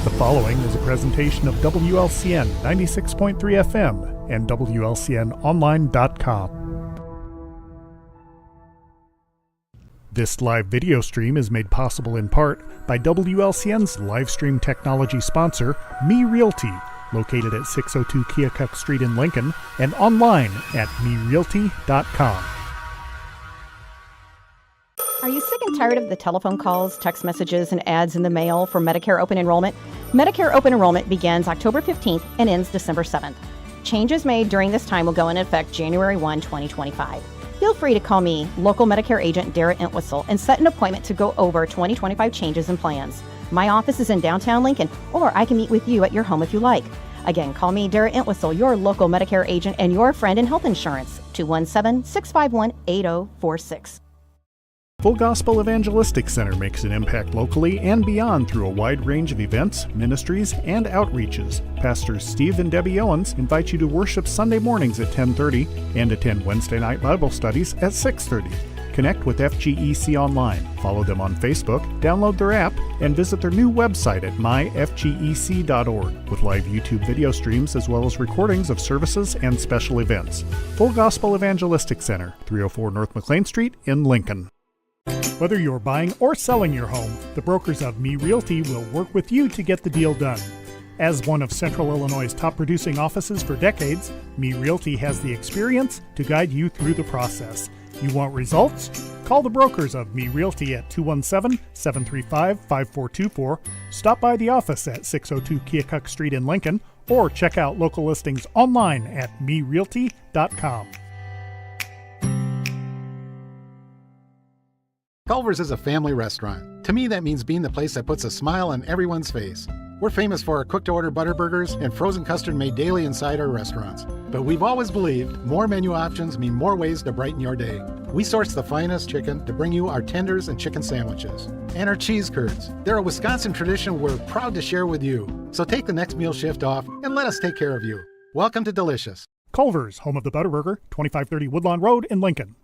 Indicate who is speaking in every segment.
Speaker 1: The following is a presentation of WLCN 96.3 FM and WLCNonline.com. This live video stream is made possible in part by WLCN's live stream technology sponsor, Me Realty, located at 602 Keokuk Street in Lincoln and online at merealty.com.
Speaker 2: Are you sick and tired of the telephone calls, text messages, and ads in the mail for Medicare open enrollment? Medicare open enrollment begins October 15th and ends December 7th. Changes made during this time will go into effect January 1, 2025. Feel free to call me, local Medicare agent Dara Entwistle, and set an appointment to go over 2025 changes and plans. My office is in downtown Lincoln, or I can meet with you at your home if you like. Again, call me, Dara Entwistle, your local Medicare agent and your friend in health insurance, 217-651-8046.
Speaker 1: Full Gospel Evangelistic Center makes an impact locally and beyond through a wide range of events, ministries, and outreaches. Pastors Steve and Debbie Owens invite you to worship Sunday mornings at 10:30 and attend Wednesday night Bible studies at 6:30. Connect with FGEC online, follow them on Facebook, download their app, and visit their new website at myfgec.org with live YouTube video streams as well as recordings of services and special events. Full Gospel Evangelistic Center, 304 North McLean Street in Lincoln. Whether you're buying or selling your home, the brokers of Me Realty will work with you to get the deal done. As one of Central Illinois' top producing offices for decades, Me Realty has the experience to guide you through the process. You want results? Call the brokers of Me Realty at 217-735-5424, stop by the office at 602 Keokuk Street in Lincoln, or check out local listings online at merealty.com.
Speaker 3: Culver's is a family restaurant. To me, that means being the place that puts a smile on everyone's face. We're famous for our cooked-to-order butter burgers and frozen custard made daily inside our restaurants. But we've always believed more menu options mean more ways to brighten your day. We source the finest chicken to bring you our tenders and chicken sandwiches. And our cheese curds. They're a Wisconsin tradition we're proud to share with you. So take the next meal shift off and let us take care of you. Welcome to Delicious.
Speaker 1: Culver's, home of the Butterburger, 2530 Woodlawn Road in Lincoln.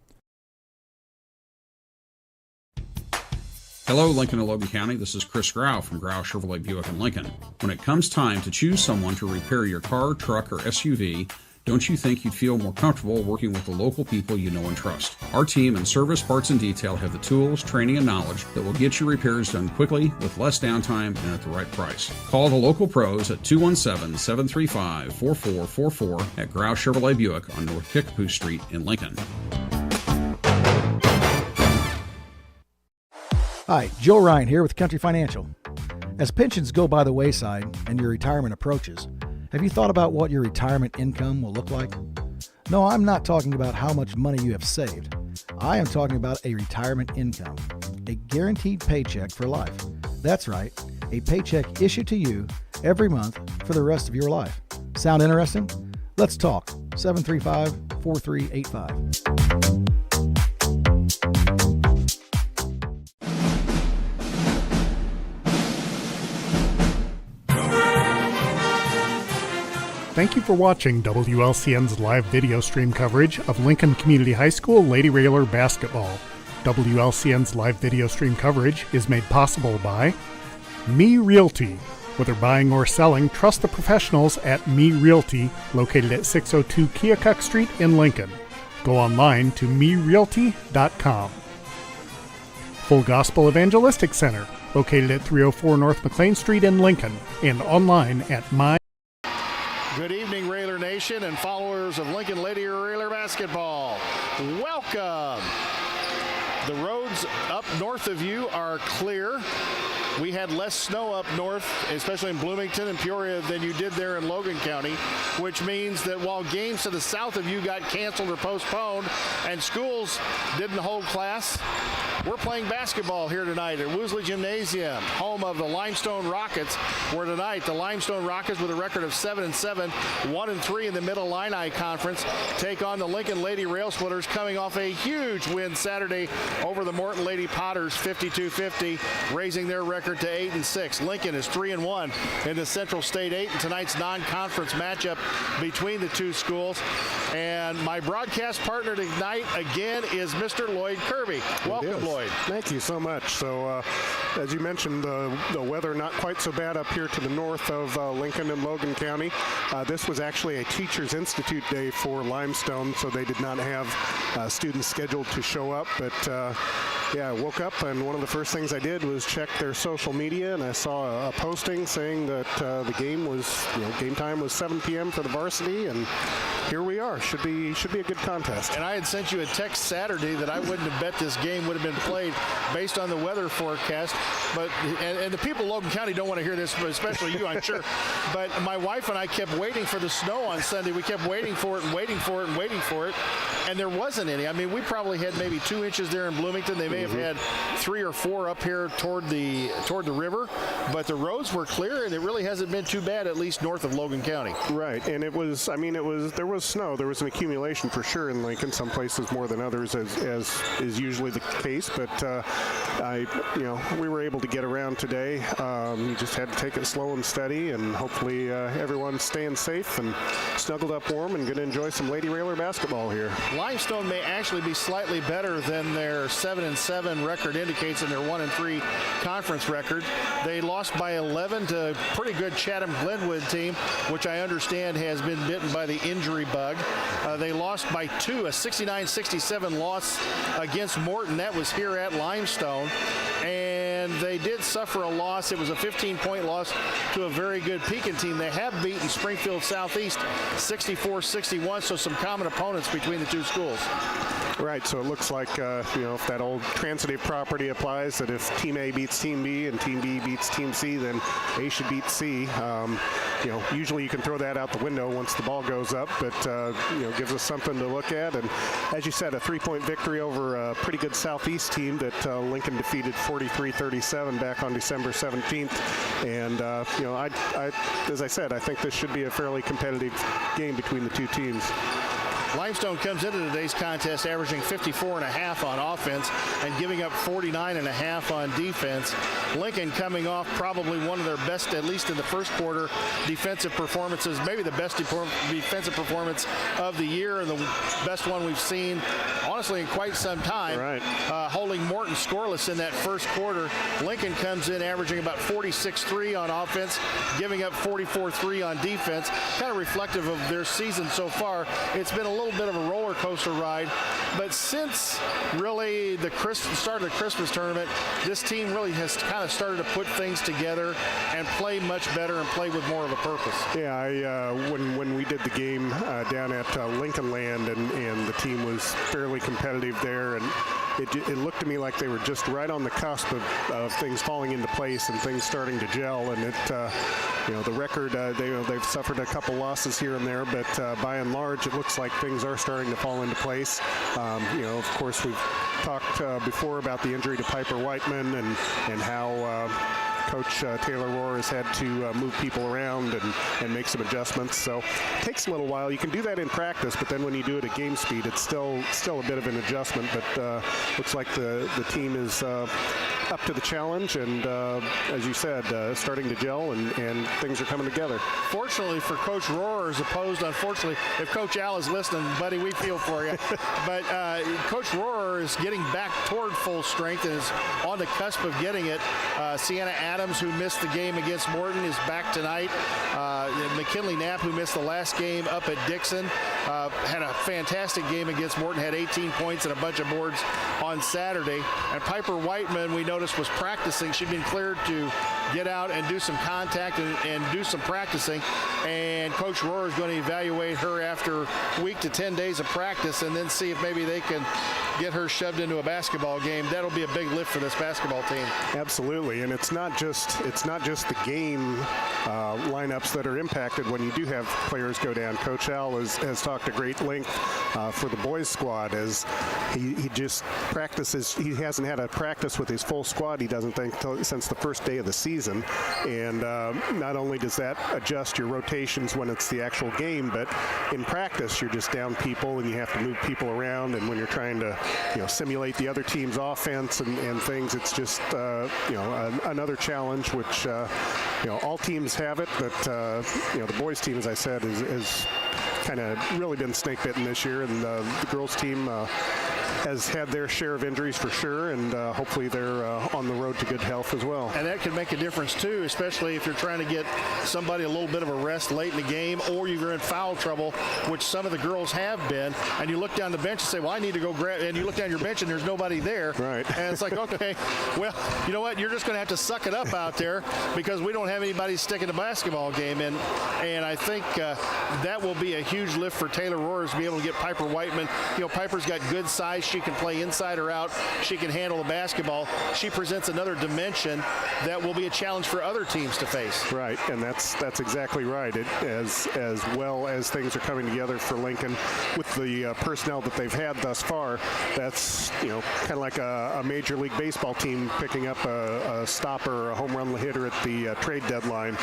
Speaker 4: Hello, Lincoln and Logan County. This is Chris Grau from Grau Chevrolet Buick in Lincoln. When it comes time to choose someone to repair your car, truck, or SUV, don't you think you'd feel more comfortable working with the local people you know and trust? Our team in service, parts, and detail have the tools, training, and knowledge that will get your repairs done quickly with less downtime and at the right price. Call the local pros at 217-735-4444 at Grau Chevrolet Buick on North Kickapoo Street in Lincoln.
Speaker 5: Hi, Joe Ryan here with Country Financial. As pensions go by the wayside and your retirement approaches, have you thought about what your retirement income will look like? No, I'm not talking about how much money you have saved. I am talking about a retirement income, a guaranteed paycheck for life. That's right, a paycheck issued to you every month for the rest of your life. Sound interesting? Let's talk. 735-4385.
Speaker 1: Thank you for watching WLCN's live video stream coverage of Lincoln Community High School Lady Railer basketball. WLCN's live video stream coverage is made possible by Me Realty. Whether buying or selling, trust the professionals at Me Realty, located at 602 Keokuk Street in Lincoln. Go online to merealty.com. Full Gospel Evangelistic Center, located at 304 North McLean Street in Lincoln, and online at
Speaker 6: Good evening, Railer Nation and followers of Lincoln Lady Railer basketball. Welcome. The roads up north of you are clear. We had less snow up north, especially in Bloomington and Peoria, than you did there in Logan County, which means that while games to the south of you got canceled or postponed and schools didn't hold class, we're playing basketball here tonight at Woosley Gymnasium, home of the Limestone Rockets, where tonight the Limestone Rockets, with a record of 7-7, 1-3 in the Middle Illini Conference, take on the Lincoln Lady Rail Splitters, coming off a huge win Saturday over the Morton Lady Potters, 52-50, raising their record record to 8-6. Lincoln is 3-1 in the Central State 8 in tonight's non-conference matchup between the two schools. And my broadcast partner tonight again is Mr. Lloyd Kirby. Welcome, Lloyd.
Speaker 7: Thank you so much. So, as you mentioned, the weather not quite so bad up here to the north of Lincoln and Logan County. This was actually a Teachers Institute day for Limestone, so they did not have students scheduled to show up. But yeah, I woke up and one of the first things I did was check their social media, and I saw a posting saying that the game was, game time was 7 p.m. for the varsity, and here we are. Should be a good contest.
Speaker 6: And I had sent you a text Saturday that I wouldn't have bet this game would have been played based on the weather forecast. But and the people of Logan County don't want to hear this, especially you, I'm sure. But my wife and I kept waiting for the snow on Sunday. We kept waiting for it and waiting for it and waiting for it, and there wasn't any. I mean, we probably had maybe 2 inches there in Bloomington. They may have had 3 or 4 up here toward the river, but the roads were clear, and it really hasn't been too bad, at least north of Logan County.
Speaker 7: Right, and there was snow. There was an accumulation for sure in Lincoln, some places more than others, as is usually the case. But we were able to get around today. You just had to take it slow and steady, and hopefully everyone's staying safe and snuggled up warm and going to enjoy some Lady Railer basketball here.
Speaker 6: Limestone may actually be slightly better than their 7-7 record indicates in their 1-3 conference record. They lost by 11 to a pretty good Chatham Glenwood team, which I understand has been bitten by the injury bug. They lost by 2, a 69-67 loss against Morton. That was here at Limestone. And they did suffer a loss. It was a 15-point loss to a very good Pekin team. They have beaten Springfield Southeast 64-61, so some common opponents between the two schools.
Speaker 7: Right, so it looks like, if that old transitive property applies, that if Team A beats Team B and Team B beats Team C, then A should beat C. Usually you can throw that out the window once the ball goes up, but, gives us something to look at. And as you said, a 3-point victory over a pretty good Southeast team that Lincoln defeated 43-37 back on December 17th. And, as I said, I think this should be a fairly competitive game between the two teams.
Speaker 6: Limestone comes into today's contest averaging 54.5 on offense and giving up 49.5 on defense. Lincoln coming off probably one of their best, at least in the first quarter, defensive performances, maybe the best defensive performance of the year and the best one we've seen, honestly, in quite some time.
Speaker 7: Right.
Speaker 6: Holding Morton scoreless in that first quarter. Lincoln comes in averaging about 46.3 on offense, giving up 44.3 on defense, kind of reflective of their season so far. It's been a little bit of a roller coaster ride, but since really the start of the Christmas tournament, this team really has kind of started to put things together and play much better and play with more of a purpose.
Speaker 7: Yeah, when we did the game down at Lincoln Land and the team was fairly competitive there, and it looked to me like they were just right on the cusp of things falling into place and things starting to gel. And the record, they've suffered a couple losses here and there, but by and large, it looks like things are starting to fall into place. Of course, we've talked before about the injury to Piper Whiteman and how Coach Taylor Rohr has had to move people around and make some adjustments. So it takes a little while. You can do that in practice, but then when you do it at game speed, it's still a bit of an adjustment. But looks like the team is up to the challenge, and as you said, starting to gel, and things are coming together.
Speaker 6: Fortunately for Coach Rohr, as opposed, unfortunately, if Coach Al is listening, buddy, we feel for you. But Coach Rohr is getting back toward full strength and is on the cusp of getting it. Sienna Adams, who missed the game against Morton, is back tonight. McKinley Knapp, who missed the last game up at Dixon, had a fantastic game against Morton, had 18 points and a bunch of boards on Saturday. And Piper Whiteman, we noticed, was practicing. She'd been cleared to get out and do some contact and do some practicing. And Coach Rohr is going to evaluate her after a week to 10 days of practice and then see if maybe they can get her shoved into a basketball game. That'll be a big lift for this basketball team.
Speaker 7: Absolutely, and it's not just the game lineups that are impacted when you do have players go down. Coach Al has talked at great length for the boys squad as he just practices. He hasn't had a practice with his full squad, he doesn't think, since the first day of the season. And not only does that adjust your rotations when it's the actual game, but in practice you're just down people and you have to move people around. And when you're trying to simulate the other team's offense and things. It's just another challenge, which all teams have it, but the boys team, as I said, is kind of really been snake bitten this year, and the girls team has had their share of injuries for sure, and hopefully they're on the road to good health as well.
Speaker 6: And that can make a difference too, especially if you're trying to get somebody a little bit of a rest late in the game, or you're in foul trouble, which some of the girls have been, and you look down the bench and say, well, I need to go grab, and you look down your bench and there's nobody there.
Speaker 7: Right.
Speaker 6: And it's like, okay, well, you know what, you're just going to have to suck it up out there because we don't have anybody sticking the basketball game in. And I think that will be a huge lift for Taylor Roars to be able to get Piper Whiteman. Piper's got good size. She can play inside or out. She can handle the basketball. She presents another dimension that will be a challenge for other teams to face.
Speaker 7: Right, and that's exactly right. As well as things are coming together for Lincoln with the personnel that they've had thus far, that's kind of like a Major League Baseball team picking up a stopper or a home run hitter at the trade deadline.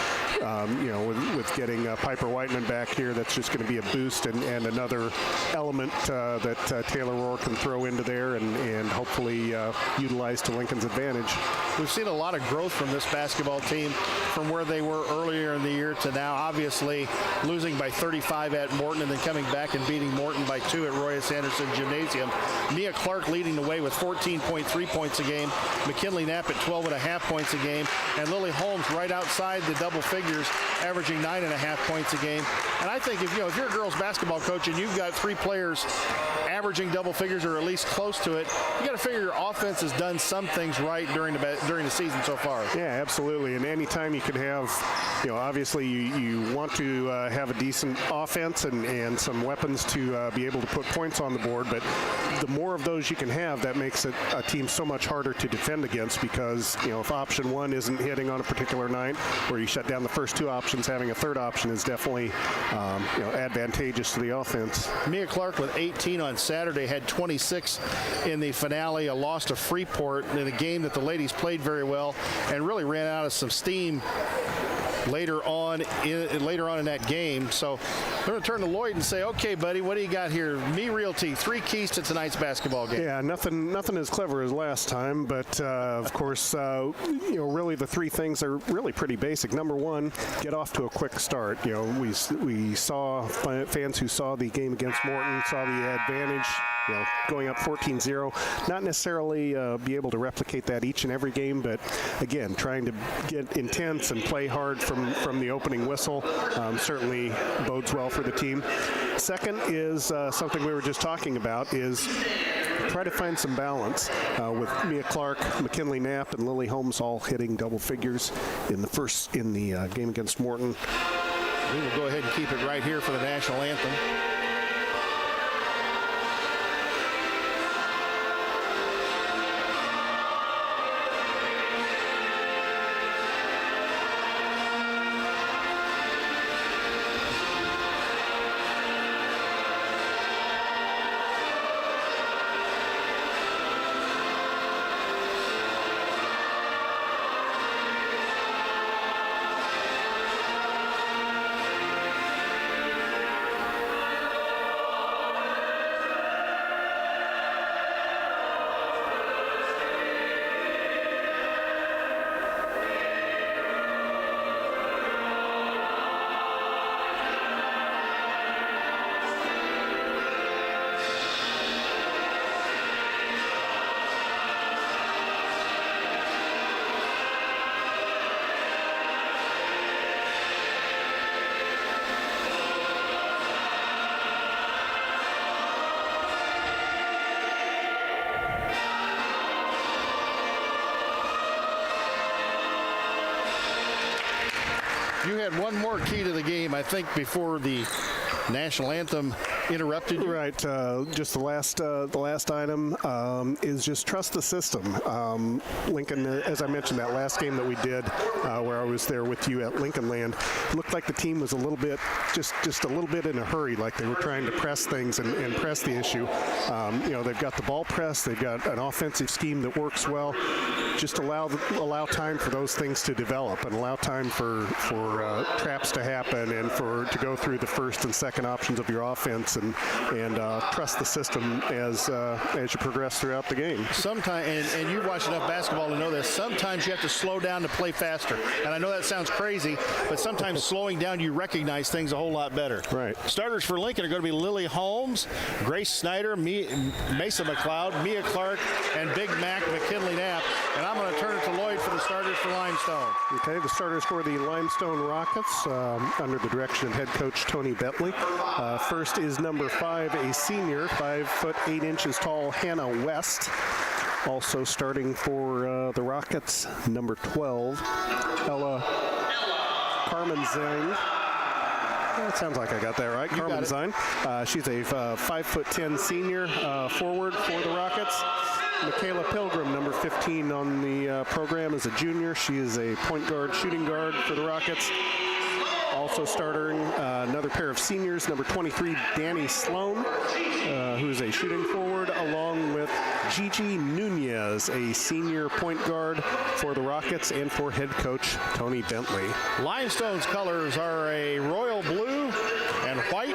Speaker 7: With getting Piper Whiteman back here, that's just going to be a boost and another element that Taylor Roar can throw into there and hopefully utilize to Lincoln's advantage.
Speaker 6: We've seen a lot of growth from this basketball team from where they were earlier in the year to now. Obviously, losing by 35 at Morton and then coming back and beating Morton by 2 at Roy S. Anderson Gymnasium. Mia Clark leading the way with 14.3 points a game. McKinley Knapp at 12.5 points a game. And Lily Holmes right outside the double figures, averaging 9.5 points a game. And I think if you're a girls basketball coach and you've got 3 players averaging double figures or at least close to it, you got to figure your offense has done some things right during the season so far.
Speaker 7: Yeah, absolutely. And anytime you can have, obviously you want to have a decent offense and some weapons to be able to put points on the board, but the more of those you can have, that makes it a team so much harder to defend against because, if option 1 isn't hitting on a particular night, or you shut down the first 2 options, having a third option is definitely, advantageous to the offense.
Speaker 6: Mia Clark with 18 on Saturday, had 26 in the finale, a loss to Freeport in a game that the ladies played very well and really ran out of some steam later on in that game. So I'm going to turn to Lloyd and say, okay, buddy, what do you got here? Me Realty, 3 keys to tonight's basketball game.
Speaker 7: Yeah, nothing as clever as last time, but of course, really the 3 things are really pretty basic. Number 1, get off to a quick start. We saw fans who saw the game against Morton, saw the advantage, going up 14-0. Not necessarily be able to replicate that each and every game, but again, trying to get intense and play hard from the opening whistle certainly bodes well for the team. Second is something we were just talking about is try to find some balance with Mia Clark, McKinley Knapp, and Lily Holmes all hitting double figures in the game against Morton.
Speaker 6: We will go ahead and keep it right here for the national anthem. You had one more key to the game, I think, before the national anthem interrupted you.
Speaker 7: Right. Just the last item is just trust the system. Lincoln, as I mentioned, that last game that we did where I was there with you at Lincoln Land, looked like the team was a little bit, just a little bit in a hurry, like they were trying to press things and press the issue. They've got the ball press. They've got an offensive scheme that works well. just allow time for those things to develop and allow time for traps to happen and to go through the first and second options of your offense and trust the system as you progress throughout the game.
Speaker 6: Sometimes, and you've watched enough basketball to know this, sometimes you have to slow down to play faster. And I know that sounds crazy, but sometimes slowing down, you recognize things a whole lot better.
Speaker 7: Right.
Speaker 6: Starters for Lincoln are going to be Lily Holmes, Grace Snyder, Mesa McLeod, Mia Clark, and Big Mac McKinley Knapp. And I'm going to turn it to Lloyd for the starters for Limestone.
Speaker 7: Okay, the starters for the Limestone Rockets under the direction of head coach Tony Bentley. First is number 5, a senior, 5 foot 8 inches tall, Hannah West. Also starting for the Rockets, number 12, Ella Carmenzine. That sounds like I got that right. Carmenzine. She's a 5'10" senior forward for the Rockets. Michaela Pilgrim, number 15 on the program, is a junior. She is a point guard, shooting guard for the Rockets. Also starting another pair of seniors, number 23, Danny Sloan, who's a shooting forward, along with Gigi Nunez, a senior point guard for the Rockets and for head coach Tony Bentley.
Speaker 6: Limestone's colors are a royal blue and white,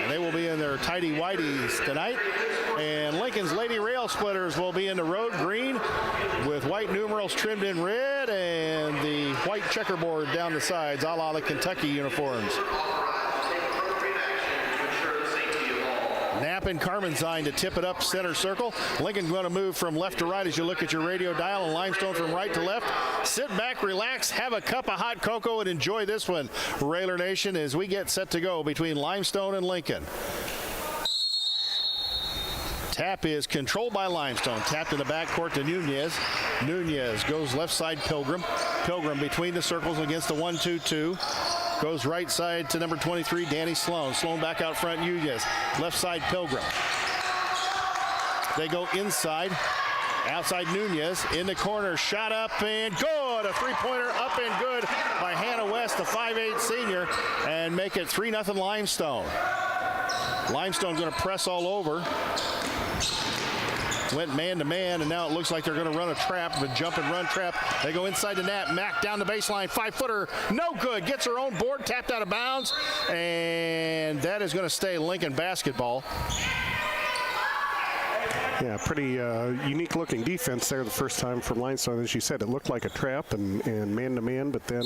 Speaker 6: and they will be in their tidy whities tonight. And Lincoln's Lady Rail Splitters will be in the road green with white numerals trimmed in red and the white checkerboard down the sides, a la the Kentucky uniforms. Knapp and Carmenzine to tip it up center circle. Lincoln going to move from left to right as you look at your radio dial, and Limestone from right to left. Sit back, relax, have a cup of hot cocoa, and enjoy this one, Railer Nation, as we get set to go between Limestone and Lincoln. Tap is controlled by Limestone. Tapped in the backcourt to Nunez. Nunez goes left side Pilgrim. Pilgrim between the circles against the 1-2-2. Goes right side to number 23, Danny Sloan. Sloan back out front, Nunez. Left side Pilgrim. They go inside. Outside Nunez. In the corner. Shot up and good. A three-pointer up and good by Hannah West, the 5'8" senior. And make it 3-0 Limestone. Limestone going to press all over. Went man-to-man, and now it looks like they're going to run a trap, the jump and run trap. They go inside to Nat. Mack down the baseline, 5-footer, no good. Gets her own board, tapped out of bounds, and that is going to stay Lincoln basketball.
Speaker 7: Yeah, pretty unique-looking defense there the first time from Limestone. As you said, it looked like a trap and man-to-man, but then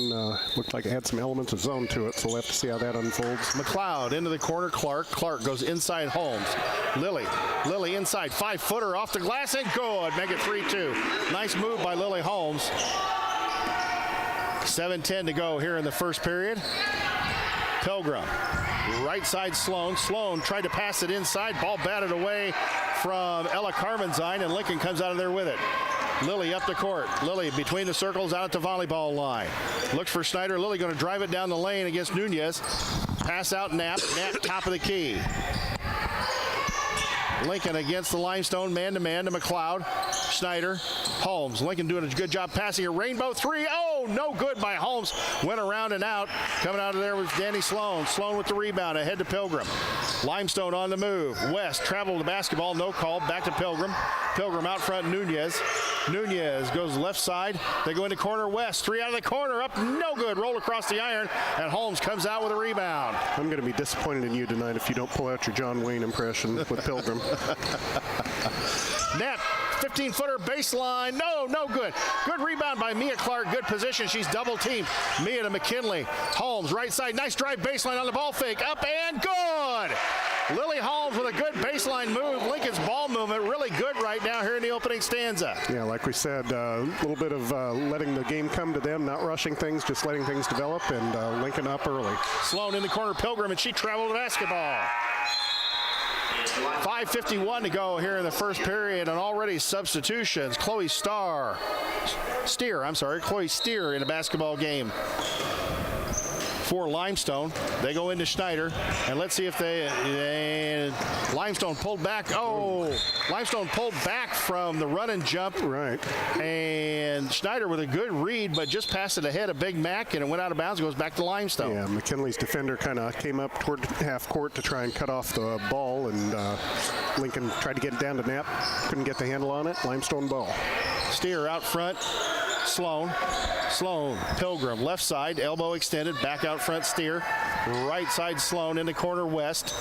Speaker 7: looked like it had some elements of zone to it, so we'll have to see how that unfolds.
Speaker 6: McLeod into the corner, Clark. Clark goes inside Holmes. Lily inside, 5-footer off the glass, and good. Make it 3-2. Nice move by Lily Holmes. 7:10 to go here in the first period. Pilgrim. Right side Sloan. Sloan tried to pass it inside. Ball batted away from Ella Carmenzine, and Lincoln comes out of there with it. Lily up the court. Lily between the circles out at the volleyball line. Looks for Snyder. Lily going to drive it down the lane against Nunez. Pass out Knapp. Knapp top of the key. Lincoln against the Limestone, man-to-man to McLeod. Snyder, Holmes. Lincoln doing a good job passing a rainbow three. Oh, no good by Holmes. Went around and out. Coming out of there was Danny Sloan. Sloan with the rebound, ahead to Pilgrim. Limestone on the move. West traveled the basketball, no call. Back to Pilgrim. Pilgrim out front, Nunez. Nunez goes left side. They go into corner West. Three out of the corner, up, no good. Roll across the iron, and Holmes comes out with a rebound.
Speaker 7: I'm going to be disappointed in you tonight if you don't pull out your John Wayne impression with Pilgrim.
Speaker 6: Net, 15-footer baseline. No good. Good rebound by Mia Clark. Good position. She's double teamed. Mia to McKinley. Holmes, right side. Nice drive baseline on the ball fake. Up and good. Lily Holmes with a good baseline move. Lincoln's ball movement really good right now here in the opening stanza.
Speaker 7: Yeah, like we said, a little bit of letting the game come to them, not rushing things, just letting things develop, and Lincoln up early.
Speaker 6: Sloan in the corner, Pilgrim, and she traveled the basketball. 5:51 to go here in the first period, and already substitutions. Chloe Steer in a basketball game for Limestone. They go into Schneider, and let's see if Limestone pulled back. Oh, Limestone pulled back from the run and jump.
Speaker 7: Right.
Speaker 6: And Schneider with a good read, but just passed it ahead of Big Mac, and it went out of bounds. It goes back to Limestone.
Speaker 7: Yeah, McKinley's defender kind of came up toward half court to try and cut off the ball, and Lincoln tried to get it down to Knapp. Couldn't get the handle on it. Limestone ball.
Speaker 6: Steer out front. Sloan, Pilgrim, left side, elbow extended, back out front, Steer. Right side, Sloan, in the corner, West.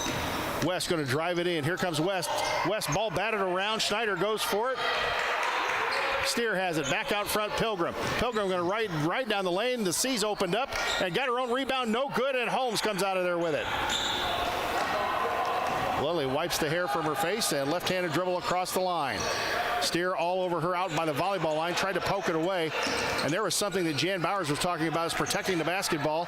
Speaker 6: West going to drive it in. Here comes West. West, ball batted around. Schneider goes for it. Steer has it. Back out front, Pilgrim. Pilgrim going to right down the lane. The C's opened up and got her own rebound. No good, and Holmes comes out of there with it. Lily wipes the hair from her face and left-handed dribble across the line. Steer all over her out by the volleyball line, tried to poke it away. And there was something that Jan Bowers was talking about, is protecting the basketball.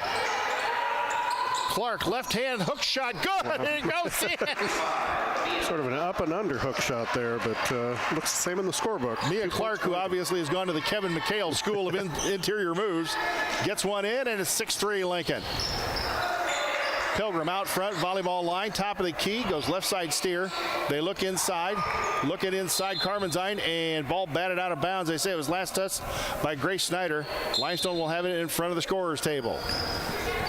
Speaker 6: Clark, left hand, hook shot, good, and it goes in.
Speaker 7: Sort of an up and under hook shot there, but looks the same in the scorebook.
Speaker 6: Mia Clark, who obviously has gone to the Kevin McHale School of Interior Moves, gets one in, and it's 6-3 Lincoln. Pilgrim out front, volleyball line, top of the key, goes left side, Steer. They look inside, Carmen Zine, and ball batted out of bounds. They say it was last touched by Grace Snyder. Limestone will have it in front of the scorer's table.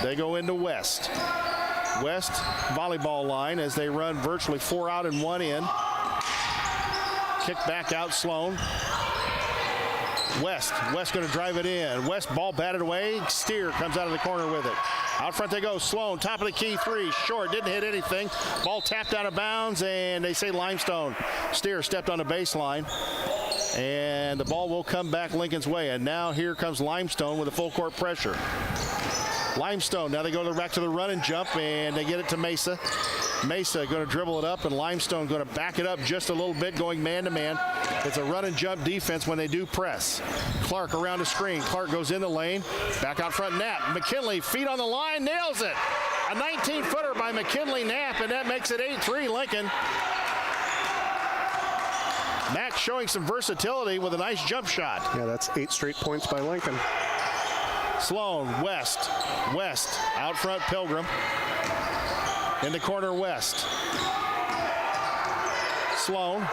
Speaker 6: They go into West. West volleyball line as they run virtually 4 out and 1 in. Kick back out, Sloan. West going to drive it in. West ball batted away. Steer comes out of the corner with it. Out front they go. Sloan, top of the key, 3, short, didn't hit anything. Ball tapped out of bounds, and they say Limestone. Steer stepped on the baseline, and the ball will come back Lincoln's way. And now here comes Limestone with a full court pressure. Limestone, now they go back to the run and jump, and they get it to Mesa. Mesa going to dribble it up, and Limestone going to back it up just a little bit, going man-to-man. It's a run and jump defense when they do press. Clark around the screen. Clark goes in the lane. Back out front, Knapp. McKinley, feet on the line, nails it. A 19-footer by McKinley Knapp, and that makes it 8-3 Lincoln. Max showing some versatility with a nice jump shot.
Speaker 7: Yeah, that's 8 straight points by Lincoln.
Speaker 6: Sloan, West, out front, Pilgrim. In the corner, West. Sloan,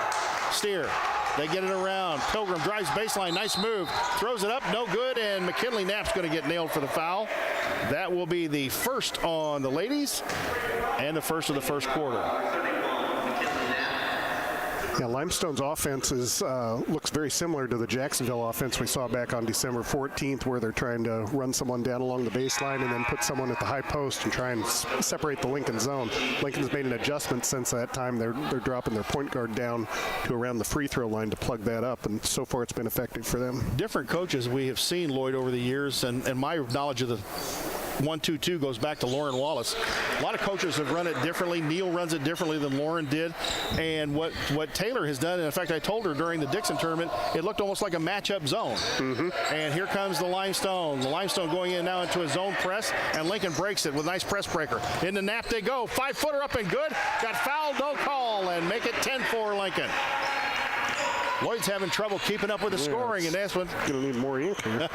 Speaker 6: Steer. They get it around. Pilgrim drives baseline, nice move. Throws it up, no good, and McKinley Knapp's going to get nailed for the foul. That will be the first on the ladies and the first of the first quarter.
Speaker 7: Yeah, Limestone's offense looks very similar to the Jacksonville offense we saw back on December 14th, where they're trying to run someone down along the baseline and then put someone at the high post and try and separate the Lincoln zone. Lincoln's made an adjustment since that time. They're dropping their point guard down to around the free throw line to plug that up, and so far it's been effective for them.
Speaker 6: Different coaches we have seen, Lloyd, over the years, and my knowledge of the 1-2-2 goes back to Lauren Wallace. A lot of coaches have run it differently. Neil runs it differently than Lauren did. And what Taylor has done, and in fact, I told her during the Dixon tournament, it looked almost like a matchup zone. Mm-hmm. And here comes the Limestone. The Limestone going in now into a zone press, and Lincoln breaks it with a nice press breaker. In the Knapp they go. 5-footer up and good. Got fouled, no call, and make it 10-4 Lincoln. Lloyd's having trouble keeping up with the scoring, and that's what
Speaker 7: going to need more ink here.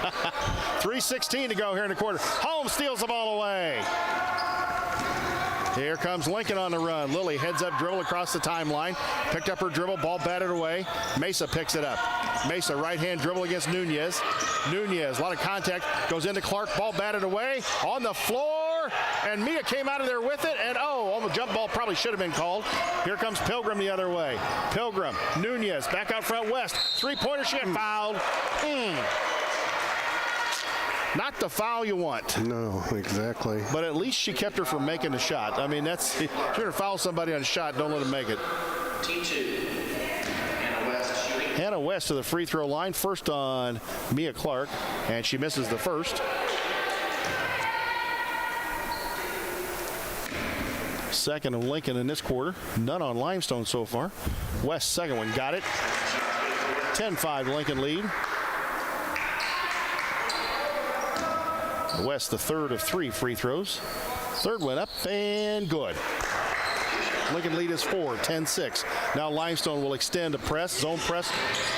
Speaker 6: 3:16 to go here in the quarter. Holmes steals the ball away. Here comes Lincoln on the run. Lily heads up, dribble across the timeline. Picked up her dribble, ball batted away. Mesa picks it up. Mesa right-hand dribble against Nunez. Nunez, a lot of contact, goes into Clark, ball batted away. On the floor, and Mia came out of there with it, and the jump ball probably should have been called. Here comes Pilgrim the other way. Pilgrim, Nunez, back out front, West. Three-pointer, she had fouled. Not the foul you want.
Speaker 7: No, exactly.
Speaker 6: But at least she kept her from making the shot. I mean, if you're going to foul somebody on a shot, don't let them make it.
Speaker 8: T2, Hannah West shooting.
Speaker 6: Hannah West to the free throw line. First on Mia Clark, and she misses the first. Second of Lincoln in this quarter. None on Limestone so far. West, second one, got it. 10-5 Lincoln lead. West, the third of 3 free throws. Third went up and good. Lincoln lead is 4, 10-6. Now Limestone will extend a press, zone press.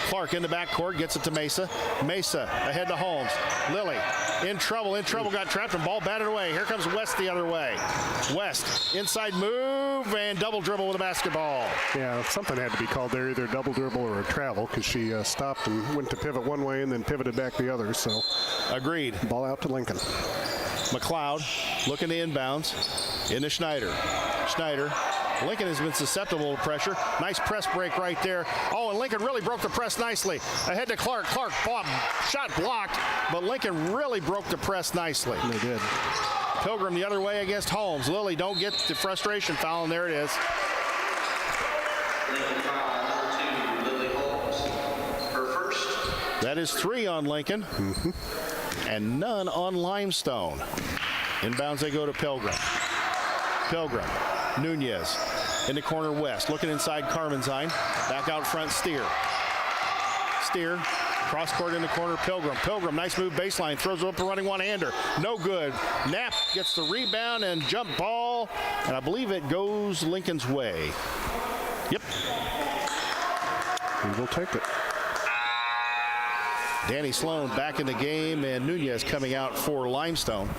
Speaker 6: Clark in the backcourt, gets it to Mesa. Mesa ahead to Holmes. Lily in trouble, got trapped, and ball batted away. Here comes West the other way. West, inside move, and double dribble with a basketball.
Speaker 7: Yeah, something had to be called there, either a double dribble or a travel, because she stopped and went to pivot one way and then pivoted back the other. So,
Speaker 6: agreed.
Speaker 7: Ball out to Lincoln.
Speaker 6: McLeod looking to inbounds into Schneider. Schneider Lincoln has been susceptible to pressure. Nice press break right there. Oh, and Lincoln really broke the press nicely. Ahead to Clark. Clark shot blocked, but Lincoln really broke the press nicely.
Speaker 7: They did.
Speaker 6: Pilgrim the other way against Holmes. Lily, don't get the frustration foul, and there it is.
Speaker 8: Lincoln foul number 2, Lily Holmes. Her first.
Speaker 6: That is 3 on Lincoln, and none on Limestone. Inbounds they go to Pilgrim. Pilgrim, Nunez in the corner west, looking inside Carmenzine. Back out front, Steer. Steer, cross court in the corner, Pilgrim. Pilgrim, nice move baseline, throws it up a running one-hander. No good. Knapp gets the rebound and jump ball, and I believe it goes Lincoln's way. Yep.
Speaker 7: We will take it.
Speaker 6: Danny Sloan back in the game, and Nunez coming out for Limestone.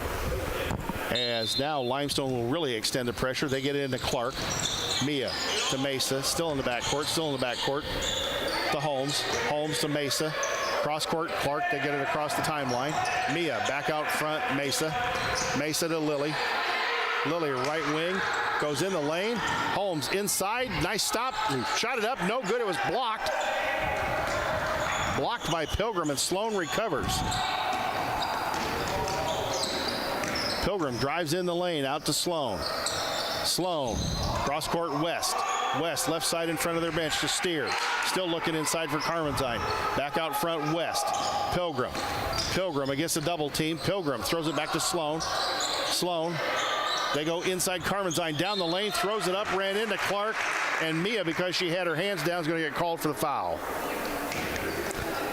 Speaker 6: As now Limestone will really extend the pressure. They get it into Clark. Mia to Mesa, still in the backcourt, to Holmes. Holmes to Mesa. Cross court, Clark, they get it across the timeline. Mia back out front, Mesa. Mesa to Lily. Lily, right wing, goes in the lane. Holmes inside, nice stop. Shot it up, no good, it was blocked. Blocked by Pilgrim, and Sloan recovers. Pilgrim drives in the lane, out to Sloan. Sloan, cross court west. West, left side in front of their bench to Steer. Still looking inside for Carmenzine. Back out front west. Pilgrim. Pilgrim against a double team. Pilgrim throws it back to Sloan. Sloan. They go inside Carmenzine. Down the lane, throws it up, ran into Clark. And Mia, because she had her hands down, is going to get called for the foul.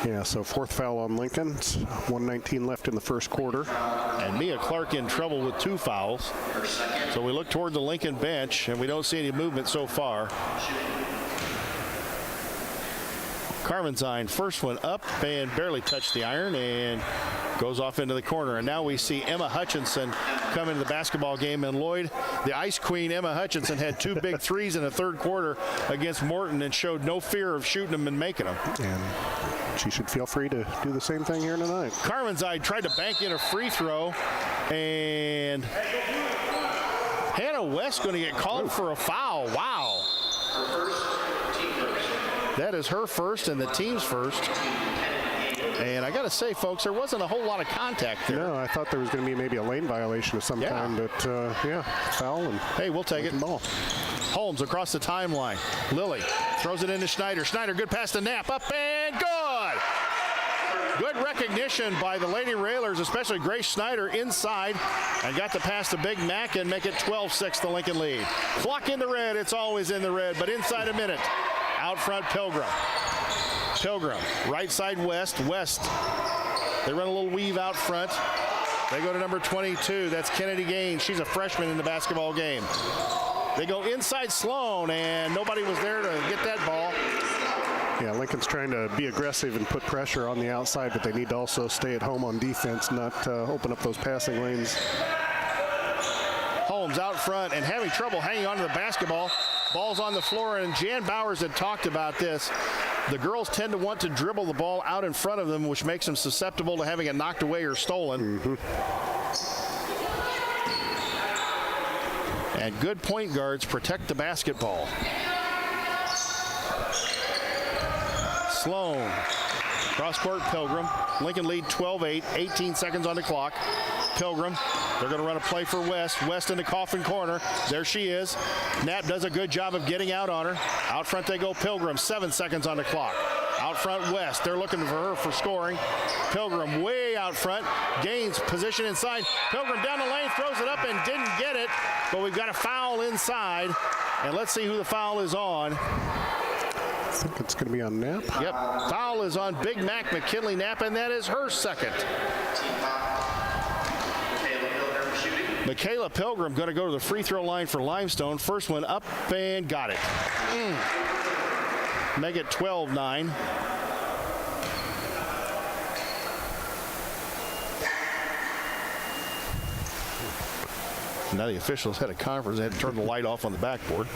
Speaker 7: Yeah, so 4th foul on Lincoln. 1:19 left in the first quarter.
Speaker 6: And Mia Clark in trouble with 2 fouls. So we look toward the Lincoln bench, and we don't see any movement so far. Carmenzine, first one up and barely touched the iron and goes off into the corner. And now we see Emma Hutchinson come into the basketball game. And Lloyd, the Ice Queen Emma Hutchinson, had 2 big threes in the third quarter against Morton and showed no fear of shooting them and making them.
Speaker 7: And she should feel free to do the same thing here tonight.
Speaker 6: Carmenzine tried to bank in a free throw, and Hannah West going to get called for a foul. Wow. That is her first and the team's first. And I got to say, folks, there wasn't a whole lot of contact there.
Speaker 7: No, I thought there was going to be maybe a lane violation of some kind, but foul. And
Speaker 6: hey, we'll take it.
Speaker 7: Ball.
Speaker 6: Holmes across the timeline. Lily throws it into Schneider. Schneider, good pass to Knapp. Up and good. Good recognition by the Lady Railers, especially Grace Schneider inside, and got the pass to Big Mac and make it 12-6 the Lincoln lead. Clock in the red. It's always in the red, but inside a minute. Out front, Pilgrim. Pilgrim, right side west. West. They run a little weave out front. They go to number 22. That's Kennedy Gaines. She's a freshman in the basketball game. They go inside Sloan, and nobody was there to get that ball.
Speaker 7: Yeah, Lincoln's trying to be aggressive and put pressure on the outside, but they need to also stay at home on defense, not open up those passing lanes.
Speaker 6: Holmes out front and having trouble hanging on to the basketball. Ball's on the floor, and Jan Bowers had talked about this. The girls tend to want to dribble the ball out in front of them, which makes them susceptible to having it knocked away or stolen. And good point guards protect the basketball. Sloan, cross-court Pilgrim. Lincoln lead 12-8, 18 seconds on the clock. Pilgrim, they're going to run a play for West. West in the coffin corner. There she is. Knapp does a good job of getting out on her. Out front they go Pilgrim, 7 seconds on the clock. Out front West, they're looking for her for scoring. Pilgrim way out front. Gaines position inside. Pilgrim down the lane, throws it up and didn't get it. But we've got a foul inside. And let's see who the foul is on.
Speaker 7: I think it's going to be on Knapp.
Speaker 6: Yep, foul is on Big Mac McKinley Knapp, and that is her second. Michaela Pilgrim going to go to the free throw line for Limestone. First one up and got it. Make it 12-9. Now the officials had a conference. They had to turn the light off on the backboard.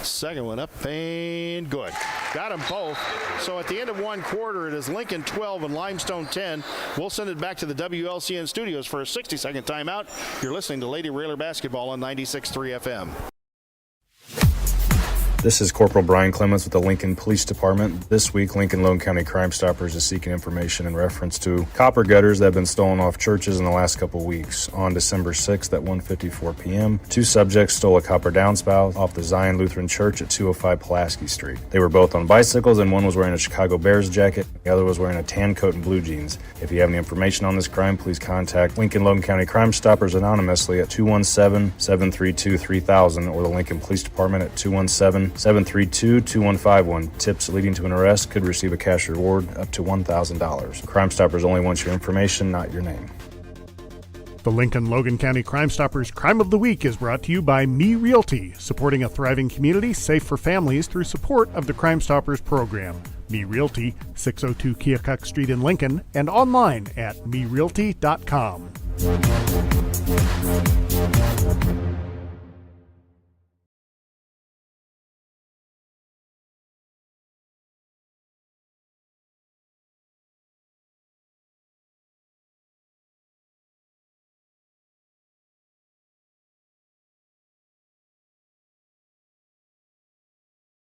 Speaker 6: Second one up and good. Got them both. So at the end of one quarter, it is Lincoln 12 and Limestone 10. We'll send it back to the WLCN studios for a 60-second timeout. You're listening to Lady Railer Basketball on 96.3 FM.
Speaker 9: This is Corporal Brian Clements with the Lincoln Police Department. This week, Lincoln Logan County Crime Stoppers is seeking information in reference to copper gutters that have been stolen off churches in the last couple weeks. On December 6th at 1:54 p.m., 2 subjects stole a copper downspout off the Zion Lutheran Church at 205 Pulaski Street. They were both on bicycles, and one was wearing a Chicago Bears jacket, the other was wearing a tan coat and blue jeans. If you have any information on this crime, please contact Lincoln Logan County Crime Stoppers anonymously at 217-732-3000 or the Lincoln Police Department at 217-732-2151. Tips leading to an arrest could receive a cash reward up to $1,000. Crime Stoppers only want your information, not your name.
Speaker 1: The Lincoln Logan County Crime Stoppers Crime of the Week is brought to you by Me Realty, supporting a thriving community safe for families through support of the Crime Stoppers program. Me Realty, 602 Keokuk Street in Lincoln, and online at merealty.com.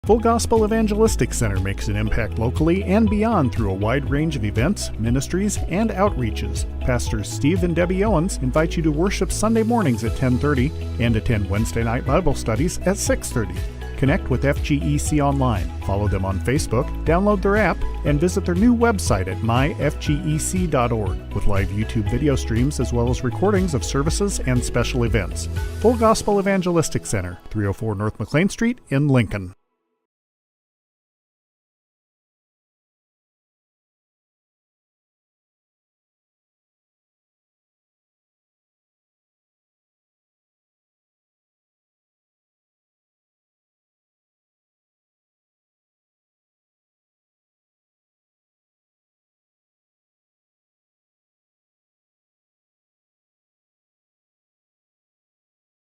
Speaker 1: Full Gospel Evangelistic Center makes an impact locally and beyond through a wide range of events, ministries, and outreaches. Pastors Steve and Debbie Owens invite you to worship Sunday mornings at 10:30 and attend Wednesday night Bible studies at 6:30. Connect with FGEC online, follow them on Facebook, download their app, and visit their new website at myfgec.org with live YouTube video streams as well as recordings of services and special events. Full Gospel Evangelistic Center, 304 North McLean Street in Lincoln.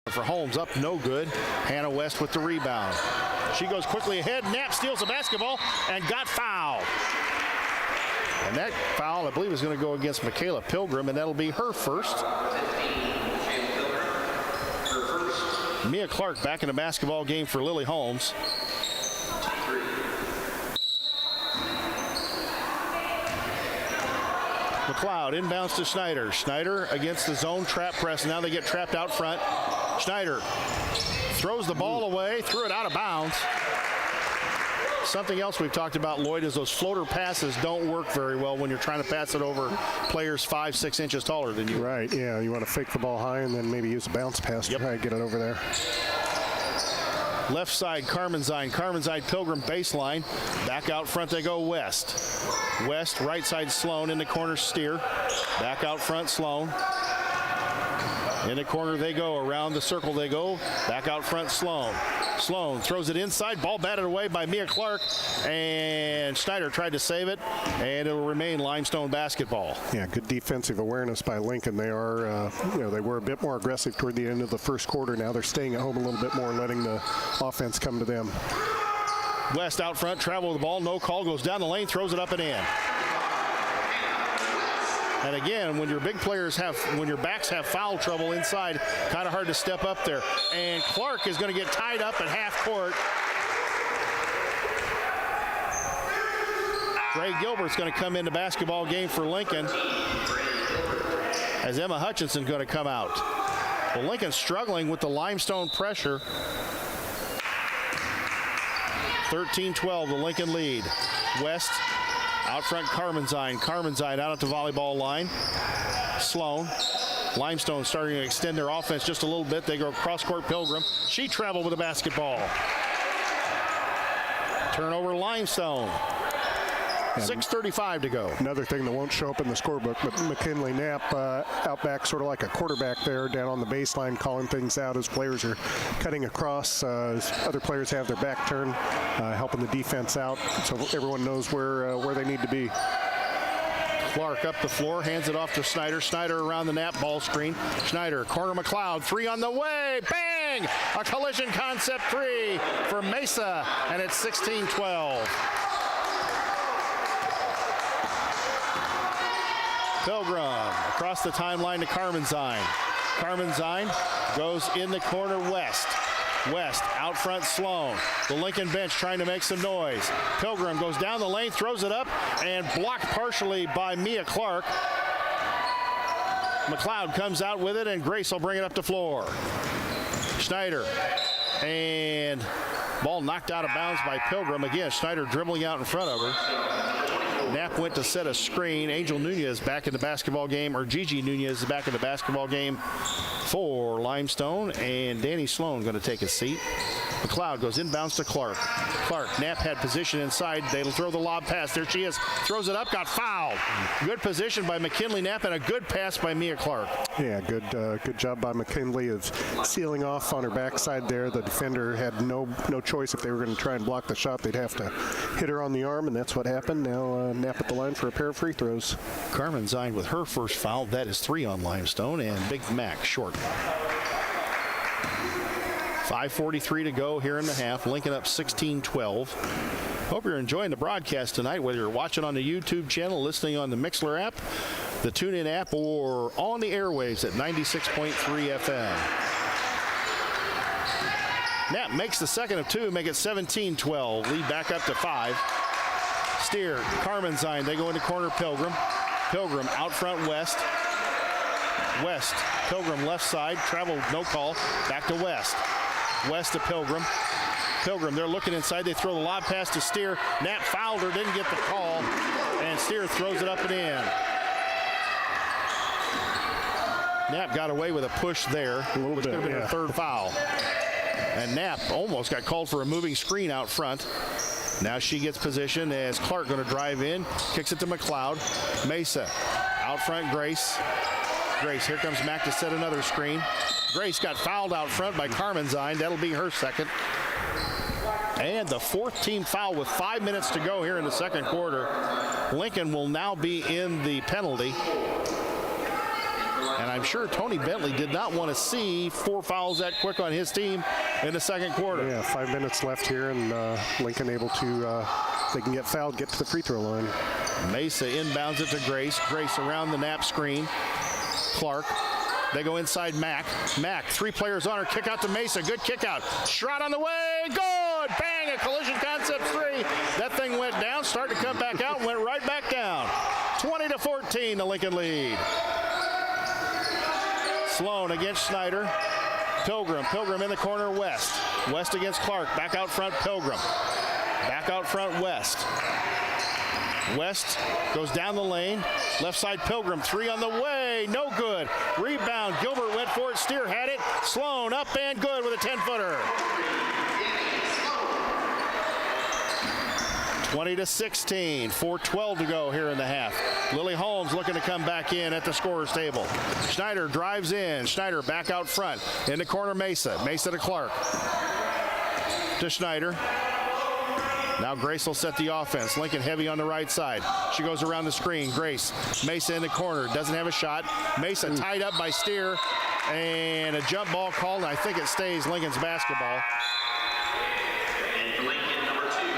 Speaker 6: For Holmes, up no good. Hannah West with the rebound. She goes quickly ahead. Knapp steals the basketball and got fouled. And that foul, I believe, is going to go against Michaela Pilgrim, and that'll be her first. Mia Clark back in the basketball game for Lily Holmes. McLeod inbounds to Schneider. Schneider against the zone trap press. Now they get trapped out front. Schneider throws the ball away, threw it out of bounds. Something else we've talked about, Lloyd, is those floater passes don't work very well when you're trying to pass it over players 5-6 inches taller than you.
Speaker 7: Right, yeah. You want to fake the ball high and then maybe use a bounce pass to try to get it over there.
Speaker 6: Left side, Carmenzine. Carmenzine, Pilgrim baseline. Back out front they go West. West, right side, Sloan. In the corner, Steer. Back out front, Sloan. In the corner they go. Around the circle they go. Back out front, Sloan. Sloan throws it inside. Ball batted away by Mia Clark. And Schneider tried to save it. And it will remain Limestone basketball.
Speaker 7: Yeah, good defensive awareness by Lincoln. They are, they were a bit more aggressive toward the end of the first quarter. Now they're staying at home a little bit more, letting the offense come to them.
Speaker 6: West out front, travel with the ball. No call. Goes down the lane, throws it up and in. And again, when your big players when your backs have foul trouble inside, kind of hard to step up there. And Clark is going to get tied up at half court. Ray Gilbert's going to come into basketball game for Lincoln as Emma Hutchinson's going to come out. Well, Lincoln struggling with the Limestone pressure. 13-12, the Lincoln lead. West out front, Carmenzine. Carmenzine out at the volleyball line. Sloan. Limestone starting to extend their offense just a little bit. They go cross-court, Pilgrim. She traveled with the basketball. Turnover, Limestone. 6:35 to go.
Speaker 7: Another thing that won't show up in the scorebook, but McKinley Knapp out back sort of like a quarterback there down on the baseline, calling things out as players are cutting across. As other players have their back turned, helping the defense out so everyone knows where they need to be.
Speaker 6: Clark up the floor, hands it off to Schneider. Schneider around the Knapp ball screen. Schneider, corner McLeod, three on the way. Bam! bang! A collision concept 3 for Mesa, and it's 16-12. Pilgrim across the timeline to Carmenzine. Carmenzine goes in the corner west. West, out front Sloan. The Lincoln bench trying to make some noise. Pilgrim goes down the lane, throws it up, and blocked partially by Mia Clark. McLeod comes out with it, and Grace will bring it up to floor. Schneider, and ball knocked out of bounds by Pilgrim. Again, Schneider dribbling out in front of her. Knapp went to set a screen. Angel Nunez back in the basketball game, or Gigi Nunez is back in the basketball game for Limestone, and Danny Sloan going to take a seat. McLeod goes inbounds to Clark. Clark, Knapp had position inside. They'll throw the lob pass. There she is. Throws it up, got fouled. Good position by McKinley Knapp, and a good pass by Mia Clark.
Speaker 7: Yeah, good job by McKinley of sealing off on her backside there. The defender had no choice. If they were going to try and block the shot, they'd have to hit her on the arm, and that's what happened. Now Knapp at the line for a pair of free throws.
Speaker 6: Carmenzine with her first foul. That is 3 on Limestone, and Big Mac short. 5:43 to go here in the half. Lincoln up 16-12. Hope you're enjoying the broadcast tonight, whether you're watching on the YouTube channel, listening on the Mixler app, the TuneIn app, or on the airwaves at 96.3 FM. Knapp makes the second of 2, make it 17-12. Lead back up to 5. Steer, Carmenzine, they go into corner Pilgrim. Pilgrim out front West. West, Pilgrim left side, traveled, no call, back to West. West to Pilgrim. Pilgrim, they're looking inside. They throw the lob pass to Steer. Knapp fouled her, didn't get the call, and Steer throws it up and in. Knapp got away with a push there, which could have been a third foul. And Knapp almost got called for a moving screen out front. Now she gets position as Clark going to drive in, kicks it to McLeod. Mesa, out front Grace. Grace, here comes Mack to set another screen. Grace got fouled out front by Carmenzine. That'll be her second. And the fourth team foul with 5 minutes to go here in the second quarter. Lincoln will now be in the penalty. And I'm sure Tony Bentley did not want to see 4 fouls that quick on his team in the second quarter.
Speaker 7: Yeah, 5 minutes left here, and Lincoln able to, they can get fouled, get to the free throw line.
Speaker 6: Mesa inbounds it to Grace. Grace around the Knapp screen. Clark. They go inside Mack. Mack, 3 players on her. Kick out to Mesa. Good kick out. Shot on the way. Good. Bang. A collision concept 3. That thing went down. Started to come back out and went right back down. 20-14, the Lincoln lead. Sloan against Schneider. Pilgrim. Pilgrim in the corner West. West against Clark. Back out front Pilgrim. Back out front West. West goes down the lane. Left side Pilgrim. 3 on the way. No good. Rebound. Gilbert went for it. Steer had it. Sloan up and good with a 10-footer. 20-16. 4:12 to go here in the half. Lily Holmes looking to come back in at the scorer's table. Schneider drives in. Schneider back out front. In the corner Mesa. Mesa to Clark. To Schneider. Now Grace will set the offense. Lincoln heavy on the right side. She goes around the screen. Grace. Mesa in the corner. Doesn't have a shot. Mesa tied up by Steer. And a jump ball called. I think it stays Lincoln's basketball.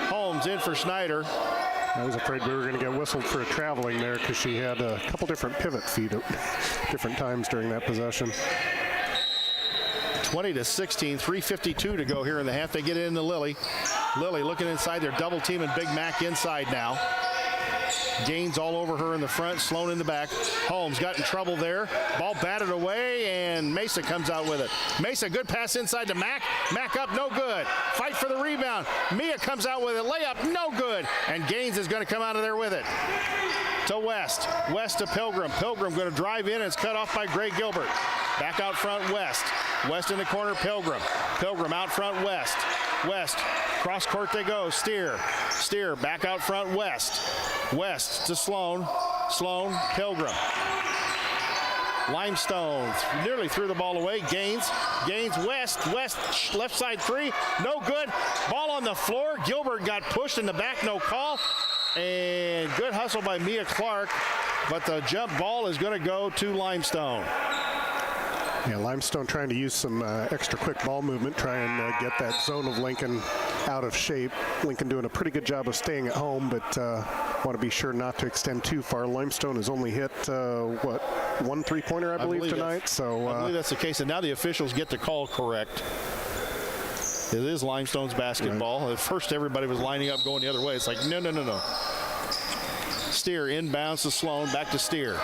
Speaker 6: Holmes in for Schneider.
Speaker 7: I was afraid we were going to get whistled for a traveling there because she had a couple different pivot feet at different times during that possession.
Speaker 6: 20-16, 3:52 to go here in the half. They get it into Lily. Lily looking inside. They're double teaming Big Mac inside now. Gaines all over her in the front. Sloan in the back. Holmes got in trouble there. Ball batted away, and Mesa comes out with it. Mesa, good pass inside to Mack. Mack up, no good. Fight for the rebound. Mia comes out with it. Layup, no good. And Gaines is going to come out of there with it. To West. West to Pilgrim. Pilgrim going to drive in, and it's cut off by Gray Gilbert. Back out front, West. West in the corner, Pilgrim. Pilgrim out front, West. West, cross court they go. Steer. Steer back out front, West. West to Sloan. Sloan, Pilgrim. Limestone nearly threw the ball away. Gaines. Gaines, West. West, left side 3. No good. Ball on the floor. Gilbert got pushed in the back. No call. And good hustle by Mia Clark. But the jump ball is going to go to Limestone.
Speaker 7: Yeah, Limestone trying to use some extra quick ball movement, try and get that zone of Lincoln out of shape. Lincoln doing a pretty good job of staying at home, but want to be sure not to extend too far. Limestone has only hit, one three-pointer, I believe tonight. So
Speaker 6: I believe that's the case, and now the officials get the call correct. It is Limestone's basketball. Right. At first, everybody was lining up going the other way. It's like, no. Steer inbounds to Sloan, back to Steer.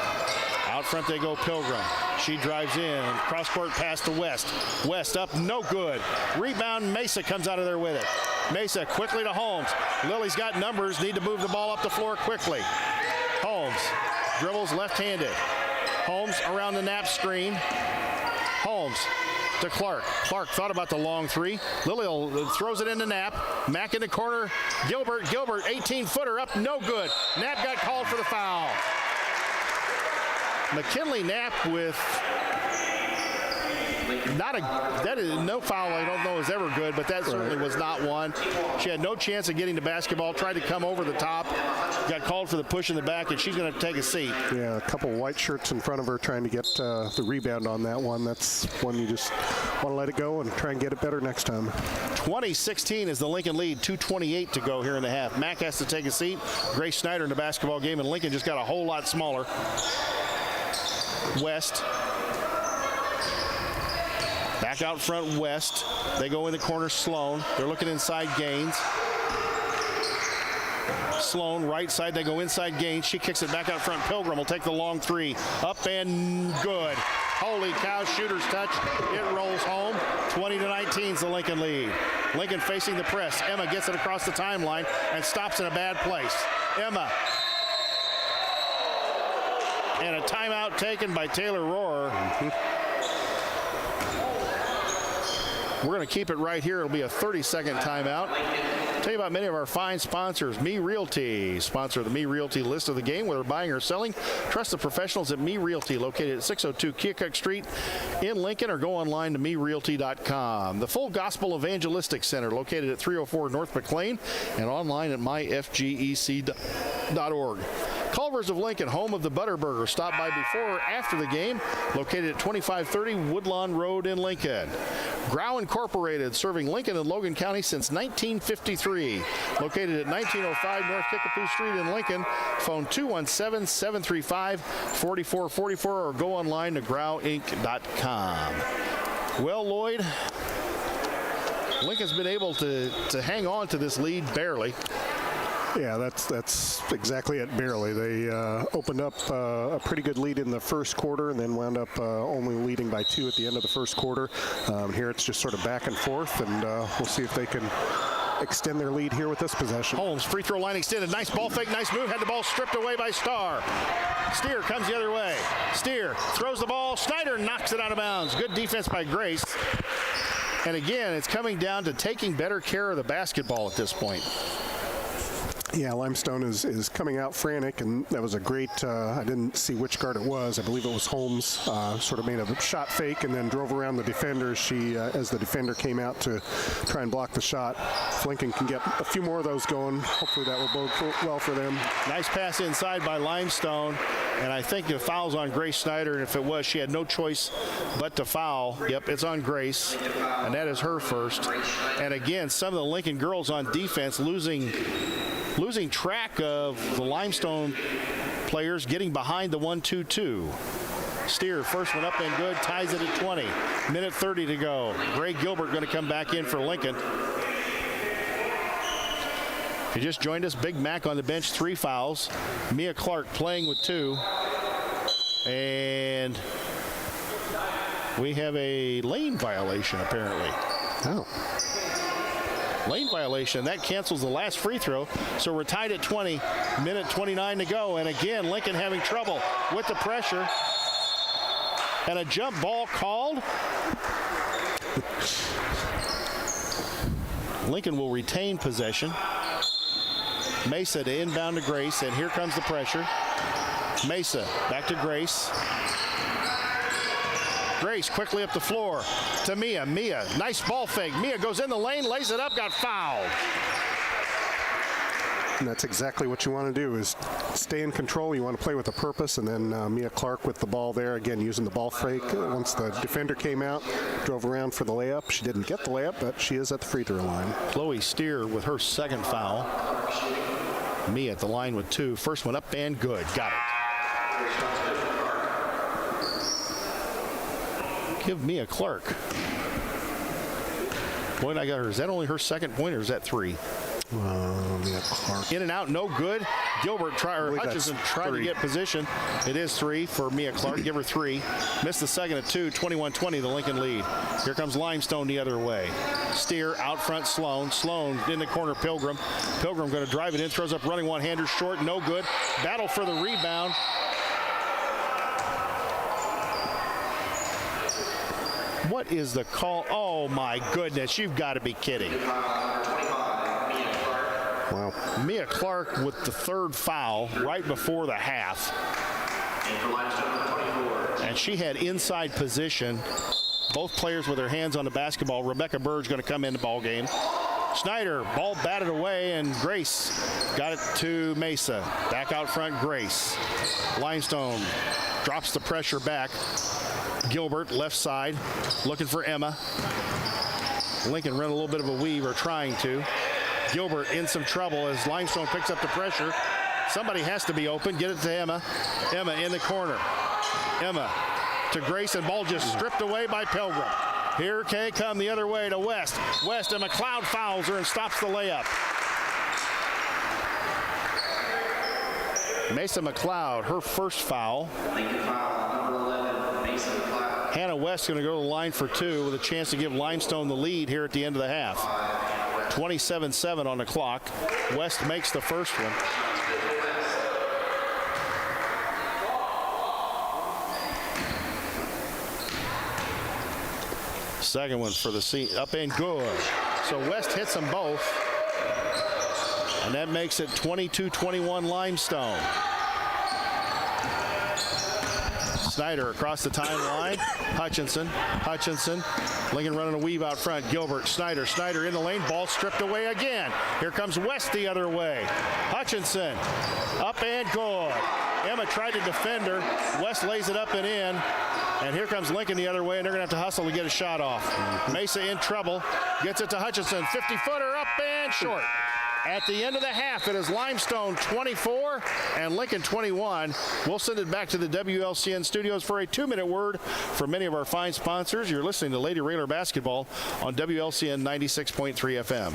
Speaker 6: Out front they go Pilgrim. She drives in, cross-court pass to West. West up, no good. Rebound, Mesa comes out of there with it. Mesa quickly to Holmes. Lily's got numbers, need to move the ball up the floor quickly. Holmes dribbles left-handed. Holmes around the nap screen. Holmes to Clark. Clark thought about the long three. Lily throws it into Knapp. Mack in the corner. Gilbert, 18-footer up, no good. Knapp got called for the foul. McKinley Knapp with that is no foul. I don't know is ever good, but that certainly was not one. She had no chance of getting the basketball, tried to come over the top, got called for the push in the back, and she's going to take a seat.
Speaker 7: Yeah, a couple white shirts in front of her trying to get the rebound on that one. That's one you just want to let it go and try and get it better next time.
Speaker 6: 20-16 is the Lincoln lead, 2:28 to go here in the half. Mack has to take a seat. Grace Snyder in the basketball game, and Lincoln just got a whole lot smaller. West. Back out front, West. They go in the corner, Sloan. They're looking inside, Gaines. Sloan, right side, they go inside, Gaines. She kicks it back out front. Pilgrim will take the long three. Up and good. Holy cow, shooter's touch. It rolls home. 20-19 is the Lincoln lead. Lincoln facing the press. Emma gets it across the timeline and stops in a bad place. Emma. And a timeout taken by Taylor Rohrer. We're going to keep it right here. It'll be a 30-second timeout. Tell you about many of our fine sponsors. Me Realty, sponsor of the Me Realty list of the game, whether buying or selling. Trust the professionals at Me Realty, located at 602 Keokuk Street in Lincoln, or go online to merealty.com. The Full Gospel Evangelistic Center, located at 304 North McLean, and online at myfgec.org. Culver's of Lincoln, home of the Butterburger. Stop by before or after the game, located at 2530 Woodlawn Road in Lincoln. Grau Incorporated, serving Lincoln and Logan County since 1953. Located at 1905 North Kickapoo Street in Lincoln. Phone 217-735-4444 or go online to grauinc.com. Well, Lloyd, Lincoln's been able to hang on to this lead barely.
Speaker 7: Yeah, that's exactly it, barely. They opened up a pretty good lead in the first quarter and then wound up only leading by 2 at the end of the first quarter. Here it's just sort of back and forth, and we'll see if they can extend their lead here with this possession.
Speaker 6: Holmes, free throw line extended. Nice ball fake, nice move. Had the ball stripped away by Starr. Steer comes the other way. Steer throws the ball. Snyder knocks it out of bounds. Good defense by Grace. And again, it's coming down to taking better care of the basketball at this point.
Speaker 7: Yeah, Limestone is coming out frantic, and that was a great, I didn't see which guard it was. I believe it was Holmes, sort of made a shot fake and then drove around the defender. She, as the defender came out to try and block the shot. If Lincoln can get a few more of those going, hopefully that will bode well for them.
Speaker 6: Nice pass inside by Limestone, and I think the foul's on Grace Snyder, and if it was, she had no choice but to foul. Yep, it's on Grace, and that is her first. And again, some of the Lincoln girls on defense losing track of the Limestone players, getting behind the 1-2-2. Steer, first one up and good, ties it at 20. Minute 30 to go. Gray Gilbert going to come back in for Lincoln. If you just joined us, Big Mac on the bench, 3 fouls. Mia Clark playing with 2. And we have a lane violation, apparently.
Speaker 7: Oh.
Speaker 6: Lane violation. That cancels the last free throw. So we're tied at 20. Minute 29 to go. And again, Lincoln having trouble with the pressure. And a jump ball called. Lincoln will retain possession. Mesa to inbound to Grace. And here comes the pressure. Mesa back to Grace. Grace quickly up the floor to Mia. Mia, nice ball fake. Mia goes in the lane, lays it up, got fouled.
Speaker 7: And that's exactly what you want to do, is stay in control. You want to play with a purpose, and then Mia Clark with the ball there, again, using the ball fake. Once the defender came out, drove around for the layup. She didn't get the layup, but she is at the free throw line.
Speaker 6: Chloe Steer with her second foul. Mia at the line with 2. First one up and good. Got it. Give Mia Clark. Point I got her. Is that only her second point, or is that 3?
Speaker 7: Mia Clark.
Speaker 6: In and out, no good. Gilbert Hutchinson tried to get position. It is 3 for Mia Clark. Give her 3. Missed the second at 2. 21-20, the Lincoln lead. Here comes Limestone the other way. Steer out front, Sloan. Sloan in the corner, Pilgrim. Pilgrim going to drive it in, throws up running one-hander short, no good. Battle for the rebound. What is the call? Oh my goodness, you've got to be kidding.
Speaker 7: Wow.
Speaker 6: Mia Clark with the 3rd foul right before the half. And she had inside position. Both players with their hands on the basketball. Rebecca Bird's going to come in the ball game. Schneider, ball batted away, and Grace got it to Mesa. Back out front, Grace. Limestone drops the pressure back. Gilbert, left side, looking for Emma. Lincoln ran a little bit of a weave, or trying to. Gilbert in some trouble as Limestone picks up the pressure. Somebody has to be open. Get it to Emma. Emma in the corner. Emma to Grace, and ball just stripped away by Pilgrim. Here Kay come the other way to West. West, and McLeod fouls her and stops the layup. Mesa McLeod, her first foul. Hannah West going to go to the line for 2 with a chance to give Limestone the lead here at the end of the half. 27-7 on the clock. West makes the first one. Second one for the seat, up and good. So West hits them both. And that makes it 22-21 Limestone. Snyder across the timeline. Hutchinson. Lincoln running a weave out front. Gilbert, Snyder in the lane. Ball stripped away again. Here comes West the other way. Hutchinson up and good. Emma tried to defend her. West lays it up and in. And here comes Lincoln the other way, and they're going to have to hustle to get a shot off. Mesa in trouble. Gets it to Hutchinson. 50-footer up and short. At the end of the half, it is Limestone 24 and Lincoln 21. We'll send it back to the WLCN studios for a 2-minute word from many of our fine sponsors. You're listening to Lady Railer Basketball on WLCN 96.3 FM.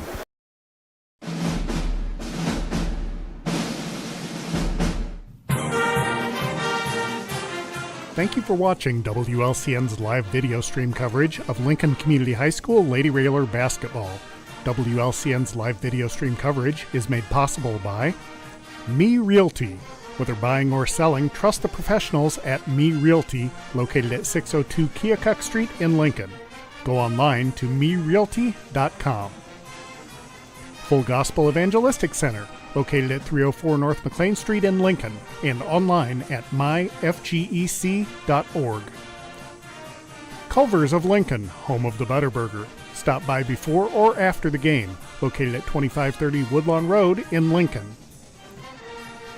Speaker 1: Thank you for watching WLCN's live video stream coverage of Lincoln Community High School Lady Railer Basketball. WLCN's live video stream coverage is made possible by Me Realty. Whether buying or selling, trust the professionals at Me Realty, located at 602 Keokuk Street in Lincoln. Go online to merealty.com. Full Gospel Evangelistic Center, located at 304 North McLean Street in Lincoln, and online at myfgec.org. Culver's of Lincoln, home of the Butterburger. Stop by before or after the game, located at 2530 Woodlawn Road in Lincoln.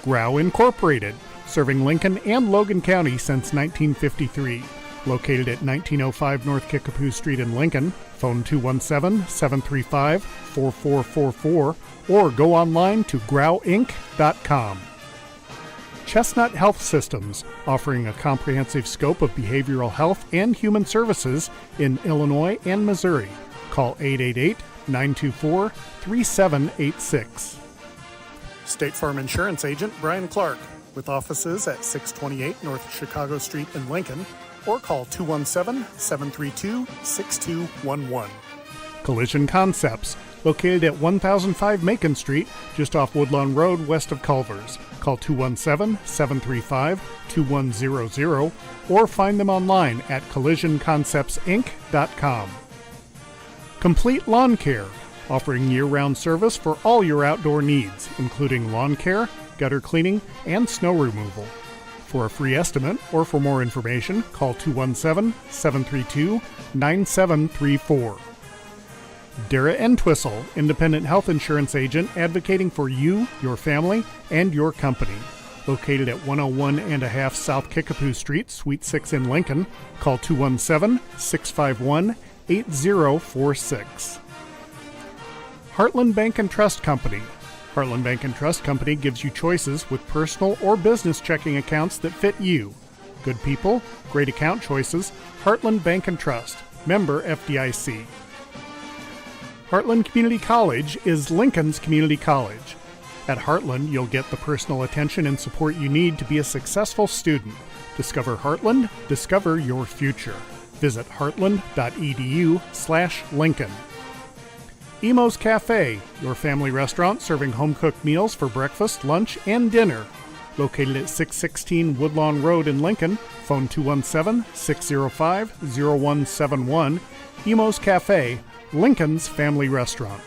Speaker 1: Grau Incorporated, serving Lincoln and Logan County since 1953. Located at 1905 North Kickapoo Street in Lincoln. Phone 217-735-4444 or go online to grauinc.com. Chestnut Health Systems, offering a comprehensive scope of behavioral health and human services in Illinois and Missouri. Call 888-924-3786. State Farm Insurance Agent Brian Clark, with offices at 628 North Chicago Street in Lincoln, or call 217-732-6211. Collision Concepts, located at 1005 Macon Street, just off Woodlawn Road west of Culver's. Call 217-735-2100 or find them online at collisionconceptsinc.com. Complete Lawn Care, offering year-round service for all your outdoor needs, including lawn care, gutter cleaning, and snow removal. For a free estimate or for more information, call 217-732-9734. Dara Entwistle, independent health insurance agent advocating for you, your family, and your company. Located at 101 and a half South Kickapoo Street, Suite 6 in Lincoln. Call 217-651-8046. Heartland Bank and Trust Company. Heartland Bank and Trust Company gives you choices with personal or business checking accounts that fit you. Good people, great account choices. Heartland Bank and Trust. Member FDIC. Heartland Community College is Lincoln's community college. At Heartland, you'll get the personal attention and support you need to be a successful student. Discover Heartland, discover your future. Visit heartland.edu/Lincoln. Emo's Cafe, your family restaurant serving home-cooked meals for breakfast, lunch, and dinner. Located at 616 Woodlawn Road in Lincoln. Phone 217-605-0171. Emo's Cafe, Lincoln's family restaurant.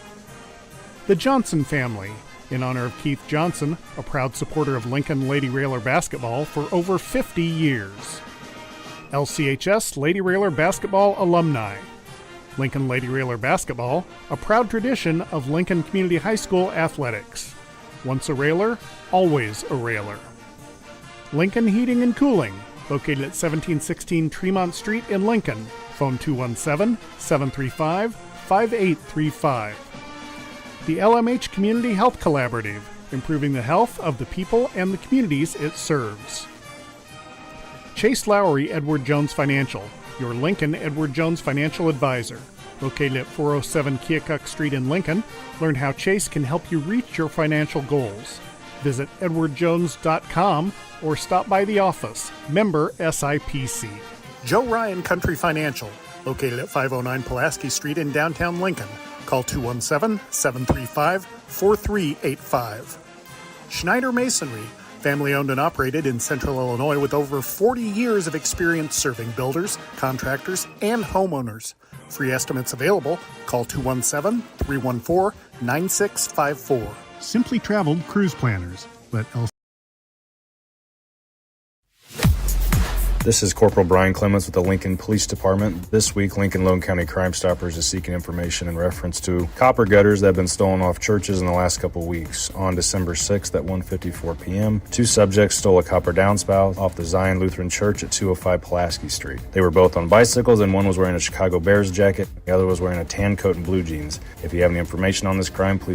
Speaker 1: The Johnson family, in honor of Keith Johnson, a proud supporter of Lincoln Lady Railer basketball for over 50 years. LCHS Lady Railer basketball alumni. Lincoln Lady Railer basketball, a proud tradition of Lincoln Community High School athletics. Once a Railer, always a Railer. Lincoln Heating and Cooling, located at 1716 Tremont Street in Lincoln. Phone 217-735-5835. The LMH Community Health Collaborative, improving the health of the people and the communities it serves. Chase Lowry Edward Jones Financial, your Lincoln Edward Jones financial advisor. Located at 407 Keokuk Street in Lincoln, learn how Chase can help you reach your financial goals. Visit edwardjones.com or stop by the office. Member SIPC. Joe Ryan Country Financial, located at 509 Pulaski Street in downtown Lincoln. Call 217-735-4385. Schneider Masonry, family owned and operated in Central Illinois with over 40 years of experience serving builders, contractors, and homeowners. Free estimates available. Call 217-314-9654. Simply Traveled Cruise Planners. Let
Speaker 9: This is Corporal Brian Clements with the Lincoln Police Department. This week, Lincoln Loan County Crime Stoppers is seeking information in reference to copper gutters that have been stolen off churches in the last couple of weeks. On December 6th at 1:54 p.m., two subjects stole a copper downspout off the Zion Lutheran Church at 205 Pulaski Street. They were both on bicycles, and one was wearing a Chicago Bears jacket, the other was wearing a tan coat and blue jeans. If you have any information on this crime, please